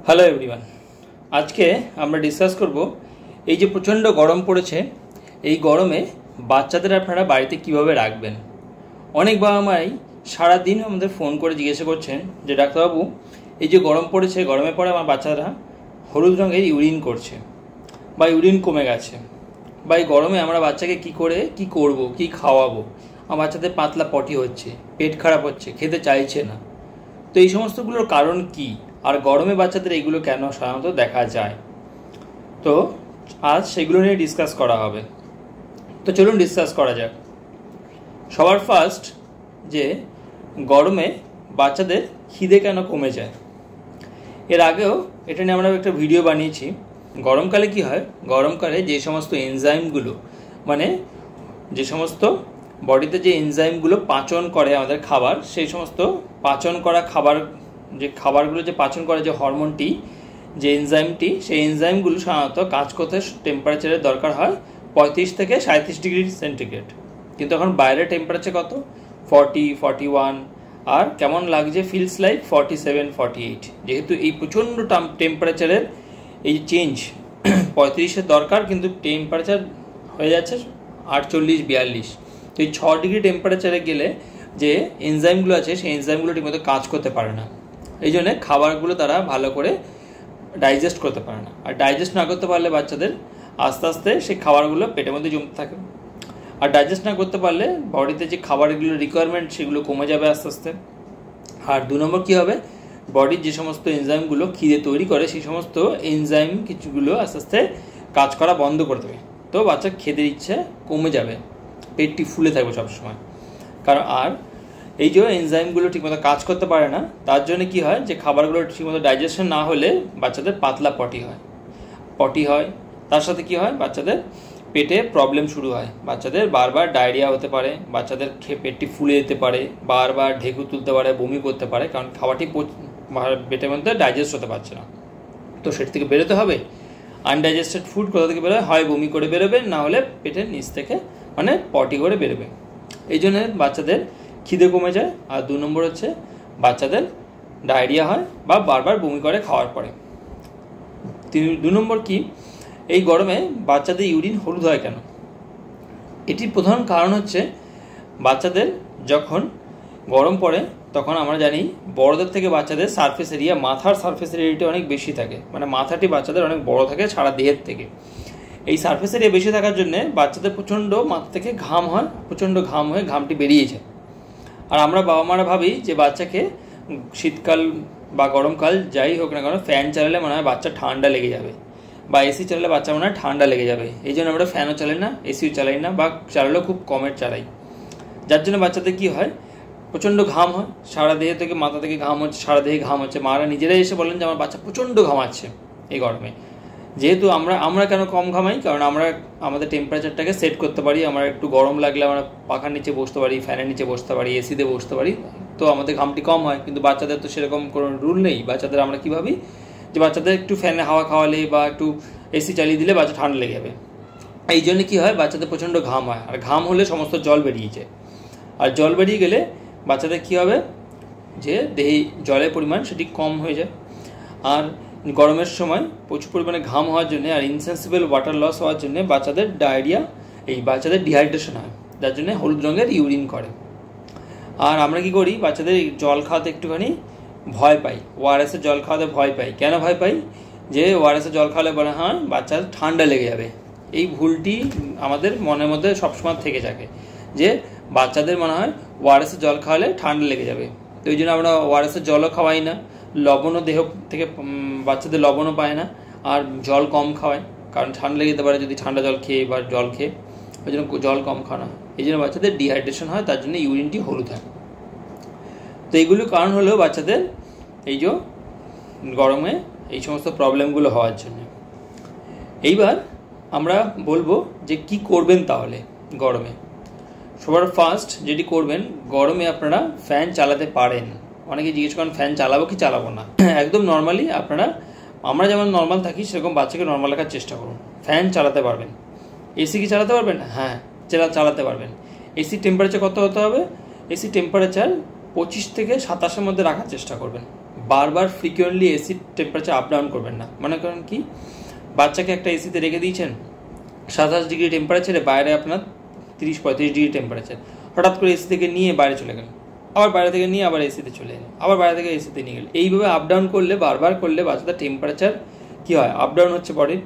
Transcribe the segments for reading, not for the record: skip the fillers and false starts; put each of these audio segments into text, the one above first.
Hello everyone, আজকে আমরা discuss করব এই যে প্রচণ্ড গরম পড়েছে, এই গরমে বাচ্চাদের আপনারা বাড়িতে কিভাবে রাখবেন। অনেক বাবা মাই সারাদিন আমাদের ফোন করে জিজ্ঞাসা করছেন যে ডাক্তারবাবু, এই যে গরম পড়েছে, গরমের পরে আমার বাচ্চারা হলুদ রঙের ইউরিন করছে বা ইউরিন কমে গেছে, বা এই গরমে আমরা বাচ্চাকে কি করব, কি খাওয়াবো, আমার বাচ্চাদের পাতলা পটি হচ্ছে, পেট খারাপ হচ্ছে, খেতে চাইছে না। তো এই সমস্তগুলোর কারণ কি, আর গরমে বাচ্চাদের এইগুলো কেন সাধারণত দেখা যায়, তো আজ সেগুলো নিয়ে ডিসকাস করা হবে। তো চলুন ডিসকাস করা যাক। সবার ফার্স্ট, যে গরমে বাচ্চাদের খিদে কেন কমে যায়। এর আগেও এটা নিয়ে আমরা একটা ভিডিও বানিয়েছি। গরমকালে কি হয়, গরমকালে যে সমস্ত এনজাইমগুলো, মানে যে সমস্ত বডিতে যে এনজাইমগুলো পাচন করে আমাদের খাবার, সেই সমস্ত পাচন করা খাবার, যে খাবারগুলো যে পাচন করে যে হরমোনটি, যে এনজাইমটি, সেই এনজাইমগুলো সাধারণত কাজ করতে টেম্পারেচারের দরকার হয় 35 থেকে 37 ডিগ্রি সেন্টিগ্রেড। কিন্তু এখন বাইরের টেম্পারেচার কত, 40, 41, আর কেমন লাগছে, ফিলস লাইক 47, 48। যেহেতু এই প্রচণ্ড টেম্পারেচারের এই চেঞ্জ, 35-এর দরকার কিন্তু টেম্পারেচার হয়ে যাচ্ছে 48, 42। তো এই 6 ডিগ্রি টেম্পারেচারে গেলে যে এনজাইমগুলো আছে, সেই এনজাইমগুলো ঠিকমতো কাজ করতে পারে না। এই জন্যে খাবারগুলো তারা ভালো করে ডাইজেস্ট করতে পারে না, আর ডাইজেস্ট না করতে পারলে বাচ্চাদের আস্তে আস্তে সেই খাবারগুলো পেটের মধ্যে জমতে থাকে, আর ডাইজেস্ট না করতে পারলে বডিতে যে খাবারগুলো রিকোয়ারমেন্ট সেগুলো কমে যাবে আস্তে আস্তে। আর 2 নম্বর কী হবে, বডির যে সমস্ত এনজাইমগুলো খিদে তৈরি করে, সেই সমস্ত এনজাইম কিছুগুলো আস্তে আস্তে কাজ করা বন্ধ করে দেবে। তো বাচ্চার খেতে ইচ্ছে কমে যাবে, পেটটি ফুলে থাকবে সবসময়। কারণ আর এই যে এনজাইমগুলো ঠিকমতো কাজ করতে পারে না, তার জন্য কি হয়, যে খাবারগুলো ঠিকমতো ডাইজেশন না হলে বাচ্চাদের পাতলা পটি হয়। তার সাথে কি হয়, বাচ্চাদের পেটে প্রবলেম শুরু হয়, বাচ্চাদের বারবার ডায়রিয়া হতে পারে, বাচ্চাদের পেটটি ফুলে যেতে পারে, বারবার ঢেকু তুলতে পারে, বমি করতে পারে, কারণ খাবারটি পেটের মধ্যে ডাইজেস্ট হতে পারছে না। তো সেটা থেকে বেরোতে হবে। আনডাইজেস্টেড ফুড কোথা থেকে বেরোয়, হয় বমি করে বেরোবে, না হলে পেটের নিচ থেকে মানে পটি করে বেরোবে। এই জন্য বাচ্চাদের খিদে কমে যায়। আর 2 নম্বর হচ্ছে বাচ্চাদের ডায়রিয়া হয় বা বারবার বমি করে খাওয়ার পরে। 2 নম্বর কি, এই গরমে বাচ্চাদের ইউরিন হলুদ হয় কেন। এটির প্রধান কারণ হচ্ছে, বাচ্চাদের যখন গরম পড়ে তখন আমরা জানি বড়দের থেকে বাচ্চাদের সারফেস এরিয়া, মাথার সারফেস এরিয়াটি অনেক বেশি থাকে, মানে মাথাটি বাচ্চাদের অনেক বড় থাকে সারা দেহের থেকে। এই সারফেস এরিয়া বেশি থাকার জন্যে বাচ্চাদের প্রচণ্ড মাথা থেকে ঘাম হয়, প্রচণ্ড ঘাম হয়ে ঘামটি বেরিয়ে যায়। আর আমরা বাবা মারা ভাবি যে বাচ্চাকে শীতকাল বা গরমকাল যাই হোক না কেন, ফ্যান চালালে মনে হয় বাচ্চা ঠান্ডা লেগে যাবে, বা এসি চালালে বাচ্চা মনে হয় ঠান্ডা লেগে যাবে। এই জন্য আমরা ফ্যানও চালাই না, এসিও চালাই না, বা চালালেও খুব কমের চালাই। যার জন্য বাচ্চাদের কী হয়, প্রচণ্ড ঘাম হয়, সারা দেহে থেকে মাথা থেকে ঘাম হচ্ছে, সারা দেহে ঘাম হচ্ছে। মারা নিজেরাই এসে বলেন যে আমার বাচ্চা প্রচণ্ড ঘামাচ্ছে এই গরমে। যেহেতু আমরা কেন কম ঘামাই, কারণ আমরা আমাদের টেম্পারেচারটাকে সেট করতে পারি। আমরা একটু গরম লাগলে আমরা পাখার নিচে বসতে পারি, ফ্যানের নিচে বসতে পারি, এসিতে বসতে পারি, তো আমাদের ঘামটি কম হয়। কিন্তু বাচ্চাদের তো সেরকম কোনো রুল নেই। বাচ্চাদের আমরা কী ভাবি, যে বাচ্চাদের একটু ফ্যানে হাওয়া খাওয়ালে বা একটু এসি চালিয়ে দিলে বাচ্চা ঠান্ডা লেগে যাবে। এই জন্য কী হয়, বাচ্চাদের প্রচণ্ড ঘাম হয়, আর ঘাম হলে সমস্ত জল বেরিয়ে যায়। আর জল বেরিয়ে গেলে বাচ্চাদের কী হবে, যে দেহে জলের পরিমাণ সেটি কম হয়ে যায়। আর গরমের সময় প্রচুর পরিমাণে ঘাম হওয়ার জন্য আর ইনসেন্সিবল ওয়াটার লস হওয়ার জন্য বাচ্চাদের ডায়রিয়া, এই বাচ্চাদের ডিহাইড্রেশন হয়, যার জন্য হলুদ রঙের ইউরিন করে। আর আমরা কি করি, বাচ্চাদের জল খাওয়াতে একটুখানি ভয় পাই, ওআরএসের জল খাওয়াতে ভয় পাই। কেন ভয় পাই, যে ওআরএসের জল খাওয়ালে বলে হয় বাচ্চার ঠান্ডা লেগে যাবে। এই ভুলটি আমাদের মনের মধ্যে সবসময় থেকে থাকে, যে বাচ্চাদের মনে হয় ওআরএসের জল খাওয়ালে ঠান্ডা লেগে যাবে। তো ওই জন্য আমরা ওআরএসের জলও খাওয়াই না, লবণও দেহ থেকে বাচ্চাদের লবণও পায় না, আর জল কম খাওয়ায়, কারণ ঠান্ডা লেগে যেতে পারে যদি ঠান্ডা জল খেয়ে বা জল খেয়ে। ওই জন্য জল কম খাওয়ানো হয়, এই জন্য বাচ্চাদের ডিহাইড্রেশন হয়, তার জন্য ইউরিনটি হলুদ হয়। তো এইগুলো কারণ হলেও বাচ্চাদের এই যে গরমে এই সমস্ত প্রবলেমগুলো হওয়ার জন্য। এইবার আমরা বলবো যে কি করবেন তাহলে গরমে। সবার ফার্স্ট যেটি করবেন, গরমে আপনারা ফ্যান চালাতে পারেন। অনেকে জিজ্ঞেস করেন ফ্যান চালাবো কি চালাবো না। একদম নর্মালি আমরা যেমন নর্মাল থাকি সেরকম বাচ্চাকে নর্মাল রাখার চেষ্টা করুন। ফ্যান চালাতে পারবেন। এসি কি চালাতে পারবেন? হ্যাঁ, চালাতে পারবেন। এসি টেম্পারেচার কত হতে হবে? এসি টেম্পারেচার 25 থেকে 27-এর মধ্যে রাখার চেষ্টা করবেন। বারবার ফ্রিকুয়েন্টলি এসির টেম্পারেচার আপ ডাউন করবেন না। মনে করেন কি, বাচ্চাকে একটা এসিতে রেখে দিয়েছেন 27 ডিগ্রি টেম্পারেচারে, বাইরে আপনার 30-35 ডিগ্রি টেম্পারেচার, হঠাৎ করে এসি থেকে নিয়ে বাইরে চলে গেলেন, আবার বাইরে থেকে নিয়ে আবার এসিতে চলে এলেন, আবার বাইরে থেকে এসিতে নিয়ে গেলেন। এইভাবে আপ ডাউন করলে, বারবার করলে বাচ্চাদের টেম্পারেচার কী হয়, আপ ডাউন হচ্ছে বডির,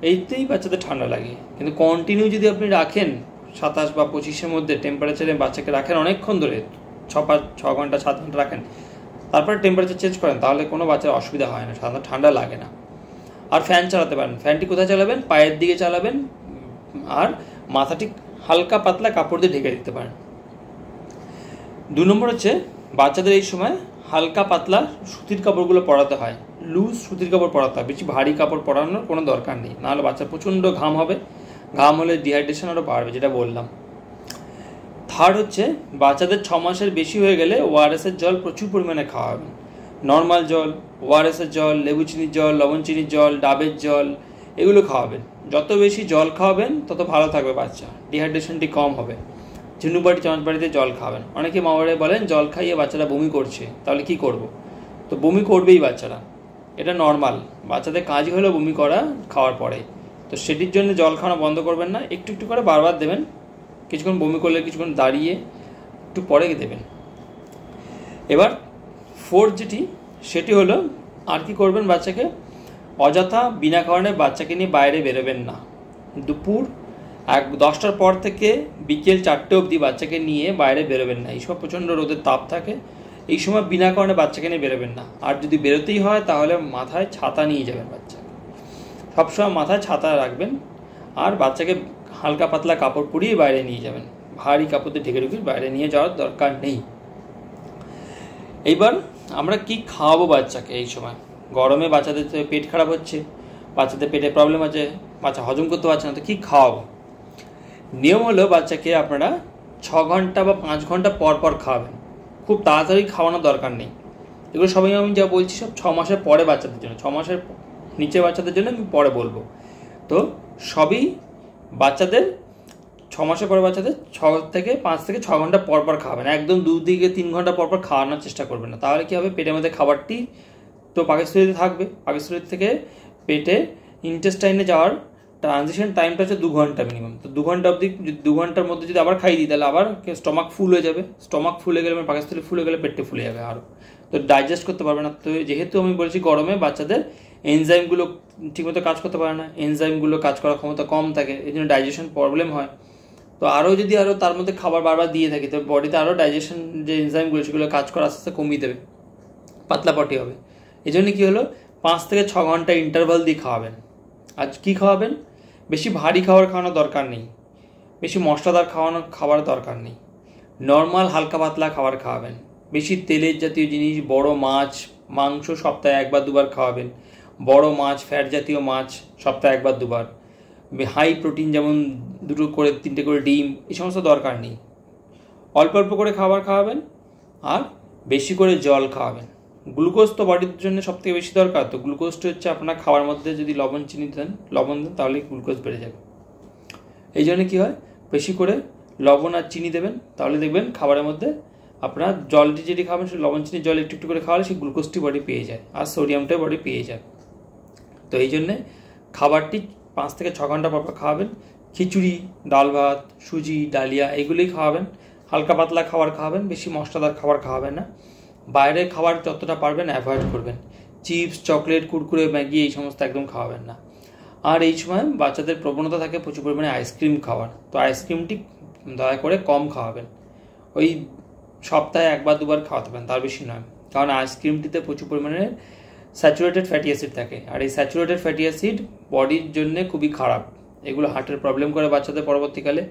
এইতেই বাচ্চাদের ঠান্ডা লাগে। কিন্তু কন্টিনিউ যদি আপনি রাখেন 27 বা 25-এর মধ্যে টেম্পারেচারে বাচ্চাকে রাখেন অনেকক্ষণ ধরে, 6 ঘন্টা 7 ঘন্টা রাখেন, তারপরে টেম্পারেচার চেঞ্জ করেন, তাহলে কোনো বাচ্চার অসুবিধা হয় না, সাধারণত ঠান্ডা লাগে না। আর ফ্যান চালাতে পারেন। ফ্যানটি কোথায় চালাবেন? পায়ের দিকে চালাবেন, আর মাথাটি হালকা পাতলা কাপড় দিয়ে ঢেকে দিতে পারেন। 2 নম্বর হচ্ছে, বাচ্চাদের এই সময় হালকা পাতলা সুতির কাপড়গুলো পরাতে হয়, লুজ সুতির কাপড় পরাতে হয়, বেশি ভারী কাপড় পরানোর কোনো দরকার নেই, নাহলে বাচ্চার প্রচণ্ড ঘাম হবে, ঘাম হলে ডিহাইড্রেশন আরও বাড়বে, যেটা বললাম। 3rd হচ্ছে, বাচ্চাদের 6 মাসের বেশি হয়ে গেলে ওআরএসের জল প্রচুর পরিমাণে খাওয়াবেন। নর্মাল জল, ওআরএসের জল, লেবু চিনির জল, লবণ চিনির জল, ডাবের জল, এগুলো খাওয়াবেন। যত বেশি জল খাওয়াবেন তত ভালো থাকবে বাচ্চা, ডিহাইড্রেশনটি কম হবে। ঝিনুকবাটি চামচবাটিতে জল খাওয়াবেন। অনেকে মা বাবারা বলেন জল খাইয়ে বাচ্চারা বমি করছে, তাহলে কি করব? তো বমি করবেই বাচ্চারা, এটা নর্মাল, বাচ্চাদের কাজই হলো বমি করা খাওয়ার পরে। তো সেটির জন্য জল খাওয়ানো বন্ধ করবেন না, একটু একটু করে বারবার দেবেন। কিছুক্ষণ বমি করলে কিছুক্ষণ দাঁড়িয়ে একটু পরে দেবেন। এবার 4 যেটি, সেটি হলো, আর কি করবেন, বাচ্চাকে অযথা বিনা কারণে বাচ্চাকে নিয়ে বাইরে বেরোবেন না। দুপুর 10টার পর থেকে বিকেল 4টে অবধি বাচ্চাকে নিয়ে বাইরে বেরোবেন না। এই সময় প্রচণ্ড রোদের তাপ থাকে, এই সময় বিনা কারণে বাচ্চাকে নিয়ে বেরোবেন না। আর যদি বেরোতেই হয় তাহলে মাথায় ছাতা নিয়ে যাবেন, বাচ্চাকে সবসময় মাথায় ছাতা রাখবেন, আর বাচ্চাকে হালকা পাতলা কাপড় পরিয়ে বাইরে নিয়ে যাবেন, ভারী কাপড় দিয়ে ঢেকে ঢুকে বাইরে নিয়ে যাওয়ার দরকার নেই। এইবার আমরা কি খাওয়াবো বাচ্চাকে এই সময়? গরমে বাচ্চাদের পেট খারাপ হচ্ছে, বাচ্চাদের পেটে প্রবলেম আছে, বাচ্চা হজম করতে পারছে না, তো কী খাওয়াবো? নিয়ম হলো, বাচ্চাকে আপনারা 6 ঘন্টা বা 5 ঘন্টা পর পর খাওয়াবেন, খুব তাড়াতাড়ি খাওয়ানোর দরকার নেই। এগুলো সবাই আমি যা বলছি সব 6 মাসের পরে বাচ্চাদের জন্য, 6 মাসের নিচে বাচ্চাদের জন্য আমি পরে বলবো। তো সবই বাচ্চাদের 6 মাসের পরে বাচ্চাদের 5 থেকে 6 ঘন্টা পর পর খাওয়াবেন। একদম 2 থেকে 3 ঘন্টা পর পর খাওয়ানোর চেষ্টা করবেন না, তাহলে কী হবে, পেটের মধ্যে খাবারটি তো পাকস্থলীতে থাকবে, পাকস্থলী থেকে পেটে ইন্টেস্টাইনে যাওয়ার ট্রানজিশন টাইমটা হচ্ছে 2 ঘন্টা মিনিমাম। তো 2 ঘন্টা অবধি, 2 ঘন্টার মধ্যে যদি আবার খাই দিই, তাহলে আবার স্টমাক ফুল হয়ে যাবে, স্টমাক ফুলে গেলে মানে পাকস্থলী ফুলে গেলে পেটে ফুলে যাবে আরও, তো ডাইজেস্ট করতে পারবে না। তো যেহেতু আমি বলছি গরমে বাচ্চাদের এনজাইমগুলো ঠিকমতো কাজ করতে পারে না, এনজাইমগুলো কাজ করার ক্ষমতা কম থাকে, এই জন্য ডাইজেশন প্রবলেম হয়। তো আরও যদি তার মধ্যে খাবার বারবার দিয়ে থাকি, তো বডিতে আরও ডাইজেশন যে এনজাইমগুলো সেগুলো কাজ করা আস্তে আস্তে কমিয়ে দেবে, পাতলা পটি হবে। এই জন্য কী হলো, 5 থেকে 6 ঘন্টা ইন্টারভাল দিয়ে খাওয়াবেন। আর কী খাওয়াবেন? বেশি ভারী খাওয়ানোর দরকার নেই, বেশি মশলাদার খাবার দরকার নেই, নর্মাল হালকা পাতলা খাবার খাওয়াবেন। বেশি তেলের জাতীয় জিনিস, বড় মাছ মাংস সপ্তাহে 1 বা 2 বার খাওয়াবেন। বড় মাছ, ফ্যাট জাতীয় মাছ সপ্তাহে 1 বা 2 বার। হাই প্রোটিন যেমন 2 করে 3টে করে ডিম, এই সমস্ত দরকার নেই। অল্প অল্প করে খাবার খাওয়াবেন, আর বেশি করে জল খাওয়াবেন। গ্লুকোজ তো বডির জন্য সবথেকে বেশি দরকার, তো গ্লুকোজটা হচ্ছে আপনার খাওয়ার মধ্যে যদি লবণ দেন তাহলে গ্লুকোজ বেড়ে যাবে। এই জন্য কী হয়, বেশি করে লবণ আর চিনি দেবেন, তাহলে দেখবেন খাবারের মধ্যে আপনার জলটি যেটি খাবেন সেই লবণ চিনির জল একটু একটু করে খাওয়ালে সেই গ্লুকোজটি বডি পেয়ে যায়, আর সোডিয়ামটা বডি পেয়ে যায়। তো এই জন্যে খাবারটি 5 থেকে 6 ঘন্টা পর পর খাওয়াবেন। খিচুড়ি, ডাল ভাত, সুজি, ডালিয়া এগুলোই খাওয়াবেন। হালকা পাতলা খাবার খাওয়াবেন, বেশি মশলাদার খাবার খাওয়াবেন না। বাইরের খাবার যতটা পারবেন অ্যাভয়েড করবেন। চিপস, চকলেট, কুরকুরে, ম্যাগি এই সমস্ত একদম খাওয়াবেন না। আর এই সময় বাচ্চাদের প্রবণতা থাকে প্রচুর পরিমাণে আইসক্রিম খাওয়ার, তো আইসক্রিমটি দয়া করে কম খাওয়াবেন। ওই সপ্তাহে 1 বা 2 বার খাওয়াতে পারেন, তার বেশি নয়। কারণ আইসক্রিমটিতে প্রচুর পরিমাণে স্যাচুরেটেড ফ্যাটি অ্যাসিড থাকে, আর এই স্যাচুরেটেড ফ্যাটি অ্যাসিড বডির জন্য খুবই খারাপ। এগুলো হার্টের প্রবলেম করে বাচ্চাদের, পরবর্তীকালে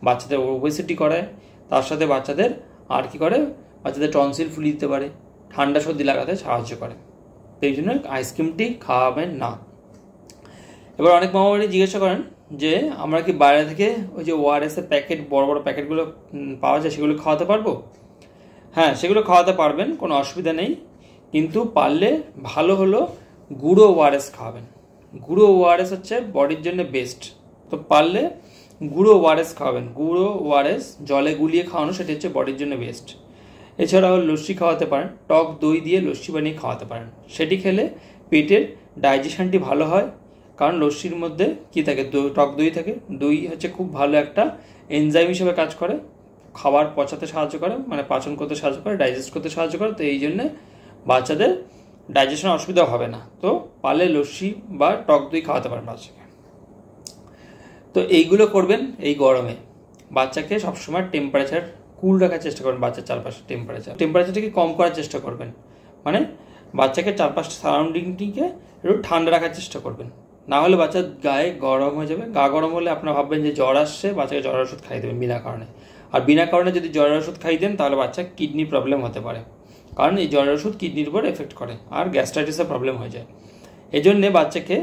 বাচ্চাদের ওবেসিটি করায়, তার সাথে বাচ্চাদের আর কি করে, বাচ্চাদের টনসিল ফুলিয়ে দিতে পারে, ঠান্ডা সর্দি লাগাতে সাহায্য করে। তো এই জন্য আইসক্রিমটি খাওয়াবেন না। এবার অনেক মা বাবা জিজ্ঞাসা করেন যে আমরা কি বাইরে থেকে ওই যে ওআরএসের প্যাকেট, বড় বড় প্যাকেটগুলো পাওয়া যায়, সেগুলো খাওয়াতে পারবো? হ্যাঁ, সেগুলো খাওয়াতে পারবেন, কোনো অসুবিধা নেই। কিন্তু পারলে ভালো হলো গুঁড়ো ওআরএস খাওয়াবেন। গুঁড়ো ওআরএস হচ্ছে বডির জন্য বেস্ট। তো পারলে গুঁড়ো ওআরএস খাওয়াবেন। গুঁড়ো ওআরএস জলে গুলিয়ে খাওয়ানো, সেটা হচ্ছে বডির জন্য বেস্ট। এছাড়াও লস্যি খাওয়াতে পারেন, টক দই দিয়ে লস্যি বানিয়ে খাওয়াতে পারেন। সেটি খেলে পেটের ডাইজেশনটি ভালো হয়, কারণ লস্যির মধ্যে কী থাকে, টক দই থাকে। দই হচ্ছে খুব ভালো একটা এনজাইম হিসেবে কাজ করে, খাবার পচাতে সাহায্য করে, মানে পাচন করতে সাহায্য করে, ডাইজেস্ট করতে সাহায্য করে। তো এই জন্যে বাচ্চাদের ডাইজেশন অসুবিধা হবে না। তো পারলে লস্যি বা টক দই খাওয়াতে পারেন বাচ্চাকে। তো এইগুলো করবেন এই গরমে। বাচ্চাকে সবসময় টেম্পারেচার কুল রাখার চেষ্টা করবেন, বাচ্চার চারপাশের টেম্পারেচারটাকে কম করার চেষ্টা করবেন, মানে বাচ্চাকে চারপাশের সারাউন্ডিংটিকে একটু ঠান্ডা রাখার চেষ্টা করবেন। না হলে বাচ্চার গায়ে গরম হয়ে যাবে। গা গরম হলে আপনারা ভাববেন যে জ্বর আসছে, বাচ্চাকে জ্বরের ওষুধ খাইয়ে দেবেন বিনা কারণে। আর বিনা কারণে যদি জ্বরের ওষুধ খাইয়ে দেন তাহলে বাচ্চার কিডনির প্রবলেম হতে পারে, কারণ এই জ্বরের ওষুধ কিডনির উপর এফেক্ট করে আর গ্যাস্ট্রাইটিসের প্রবলেম হয়ে যায়। এই জন্যে বাচ্চাকে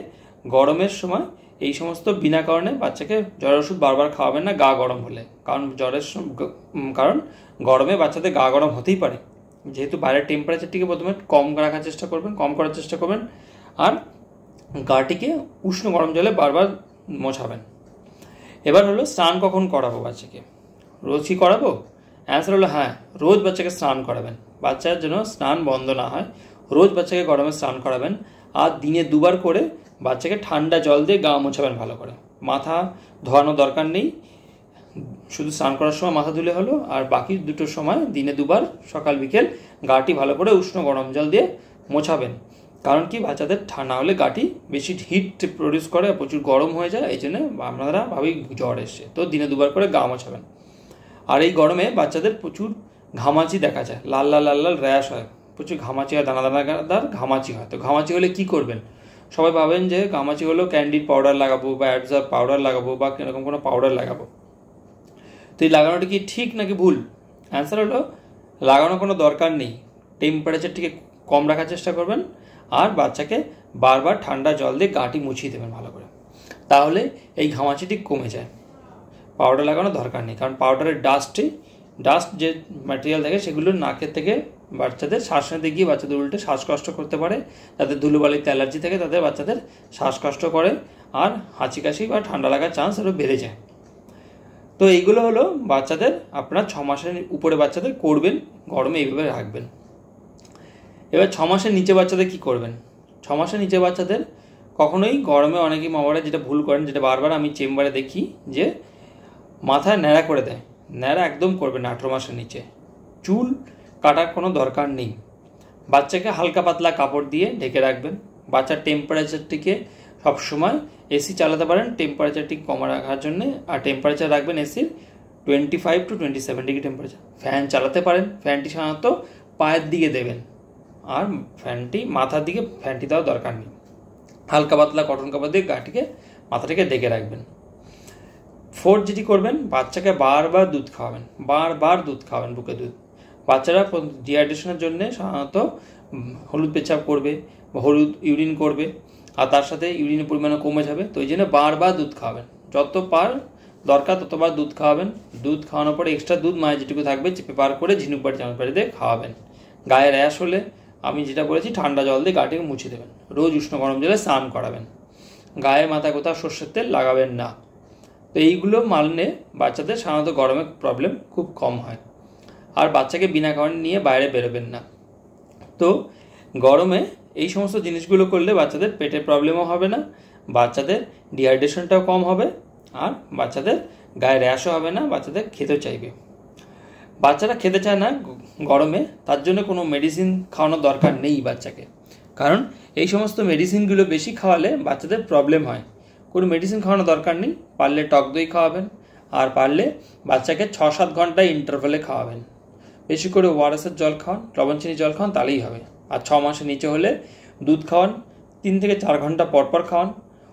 গরমের সময় এই সমস্ত বিনা কারণে বাচ্চাকে জ্বরের ওষুধ বারবার খাওয়াবেন না গা গরম হলে, কারণ গরমে বাচ্চাদের গা গরম হতেই পারে। যেহেতু বাইরের টেম্পারেচারটিকে প্রথমে কম করার চেষ্টা করবেন আর গাটিকে উষ্ণ গরম জলে বারবার মোছাবেন। এবার হলো স্নান কখন করাবো বাচ্চাকে, রোজ কি করাবো? অ্যান্সার হলো হ্যাঁ, রোজ বাচ্চাকে স্নান করাবেন। বাচ্চার যেন স্নান বন্ধ না হয়, রোজ বাচ্চাকে গরমে স্নান করাবেন। আর দিনে 2 বার করে বাচ্চাকে ঠান্ডা জল দিয়ে গা মোছাবেন ভালো করে। মাথা ধোয়ানোর দরকার নেই, শুধু স্নান করার সময় মাথা ধুলে হলো, আর বাকি দুটোর সময় দিনে 2 বার সকাল বিকেল গাটি ভালো করে উষ্ণ গরম জল দিয়ে মোছাবেন। কারণ কি, বাচ্চাদের ঠান্ডা হলে গাটি বেশি হিট প্রডিউস করে, প্রচুর গরম হয়ে যায়, এই জন্য আপনারা ভাবি জ্বর এসছে। তো দিনে 2 বার করে গা মোছাবেন। আর এই গরমে বাচ্চাদের প্রচুর ঘামাচি দেখা যায়, লাল লাল লাল লাল র্যাশ হয়, প্রচুর ঘামাচি হয়, দানা দানাদার ঘামাচি হয়। তো ঘামাচি হলে কি করবেন? সবাই ভাবেন যে ঘামাচি হলো ক্যান্ডিড পাউডার লাগাবো বা অ্যাবজর্ব পাউডার লাগাবো বা এরকম কোনো পাউডার লাগাবো। তো এই লাগানোটা কি ঠিক নাকি ভুল? অ্যান্সার হলো লাগানো কোনো দরকার নেই। টেম্পারেচারটিকে কম রাখার চেষ্টা করবেন আর বাচ্চাকে বারবার ঠান্ডা জল দিয়ে গাটি মুছিয়ে দেবেন ভালো করে, তাহলে এই ঘামাচিটি কমে যায়। পাউডার লাগানোর দরকার নেই, কারণ পাউডারের ডাস্ট যে ম্যাটেরিয়াল থাকে সেগুলো নাকের থেকে বাচ্চাদের শ্বাস নিতে গিয়ে বাচ্চাদের উল্টে শ্বাসকষ্ট করতে পারে। যাদের ধুলোবালিতে অ্যালার্জি থাকে তাদের বাচ্চাদের শ্বাসকষ্ট করে আর হাঁচি কাশি বা ঠান্ডা লাগার চান্স আরও বেড়ে যায়। তো এইগুলো হলো বাচ্চাদের, আপনার 6 মাসের উপরে বাচ্চাদের করবেন, গরমে এইভাবে রাখবেন। এবার 6 মাসের নিচে বাচ্চাদের কি করবেন? 6 মাসের নিচে বাচ্চাদের কখনোই গরমে অনেকেই মামারা যেটা ভুল করেন, যেটা বারবার আমি চেম্বারে দেখি, যে মাথায় ন্যাড়া করে দেয়। ন্যাড়া একদম করবে না 18 মাসের নিচে। চুল কাটার কোনো দরকার নেই। বাচ্চাকে হালকা পাতলা কাপড় দিয়ে ঢেকে রাখবেন। বাচ্চার টেম্পারেচারটিকে সবসময় এসি চালাতে পারেন টেম্পারেচারটি কম রাখার জন্য, আর টেম্পারেচার রাখবেন এসির 25 to 27 ডিগ্রি টেম্পারেচার। ফ্যান চালাতে পারেন, ফ্যানটি সাধারণত পায়ের দিকে দেবেন, আর ফ্যানটি মাথার দিকে ফ্যানটি দেওয়ার দরকার নেই। হালকা পাতলা কটন কাপড় দিয়ে মাথাটাকে ঢেকে রাখবেন। 4 যেটি করবেন, বাচ্চাকে বারবার দুধ খাওয়াবেন, বুকে দুধ। বাচ্চারা ডিহাইড্রেশনের জন্য সাধারণত হলুদ পেচ্ছাপ করবে বা হলুদ ইউরিন করবে, আর তার সাথে ইউরিনের পরিমাণও কমে যাবে। তো এই জন্য বারবার দুধ খাওয়াবেন, যত দরকার ততবার দুধ খাওয়াবেন। দুধ খাওয়ানোর পরে এক্সট্রা দুধ মায়ের যেটুকু থাকবে চেপে পার করে ঝিনুক বাড়ি চামচ বাড়ি দিয়ে খাওয়াবেন। গায়ে র্যাশ হলে আমি যেটা বলেছি ঠান্ডা জল দিয়ে গাটিকে মুছে দেবেন। রোজ উষ্ণ গরম জলে স্নান করাবেন। গায়ে মাথায় কোথাও সর্ষের তেল লাগাবেন না। তো এইগুলো মানলে বাচ্চাদের সাধারণত গরমের প্রবলেম খুব কম হয়। আর বাচ্চাকে বিনা কারণে নিয়ে বাইরে বেরোবেন না। তো গরমে এই সমস্ত জিনিসগুলো করলে বাচ্চাদের পেটের প্রবলেমও হবে না, বাচ্চাদের ডিহাইড্রেশনটাও কম হবে, আর বাচ্চাদের গায়ে র্যাশও হবে না, বাচ্চাদের খেতেও চাইবে। বাচ্চারা খেতে চায় না গরমে, তার জন্য কোনো মেডিসিন খাওয়ানোর দরকার নেই বাচ্চাকে, কারণ এই সমস্ত মেডিসিনগুলো বেশি খাওয়ালে বাচ্চাদের প্রবলেম হয়। কোনো মেডিসিন খাওয়ানোর দরকার নেই। পারলে টক দই খাওয়াবেন, আর পারলে বাচ্চাকে 6-7 ঘন্টায় ইন্টারভ্যালে খাওয়াবেন। বেশি করে ওআরএসের জল খাওয়ান, লবণ চিনি জল খাওয়ান, তাহলেই হবে। আর 6 মাসের নিচে হলে দুধ খাওয়ান, 3 থেকে 4 ঘন্টা পরপর খাওয়ান,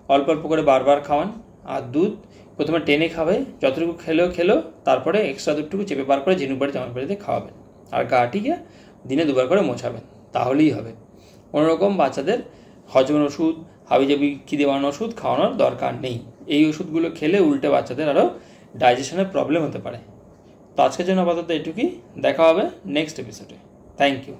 অল্প অল্প করে বারবার খাওয়ান। আর দুধ প্রথমে টেনে খাবে, যতটুকু খেলো, তারপরে এক্সট্রা দুধটুকু চেপে পার করে ঝিনুক বাড়ি চামচ বাড়ি দিয়ে খাওয়াবেন। আর গাটিকে দিনে 2 বার করে মোছাবেন, তাহলেই হবে। কোনোরকম বাচ্চাদের হজমের ওষুধ, হাবিজাবি খিদে বাড়ানোর ওষুধ খাওয়ানোর দরকার নেই। এই ওষুধগুলো খেলে উল্টে বাচ্চাদের আরও ডাইজেশনের প্রবলেম হতে পারে। তো আজকের জন্য আপাতত এটুকুই। দেখা হবে নেক্সট এপিসোডে। Thank you.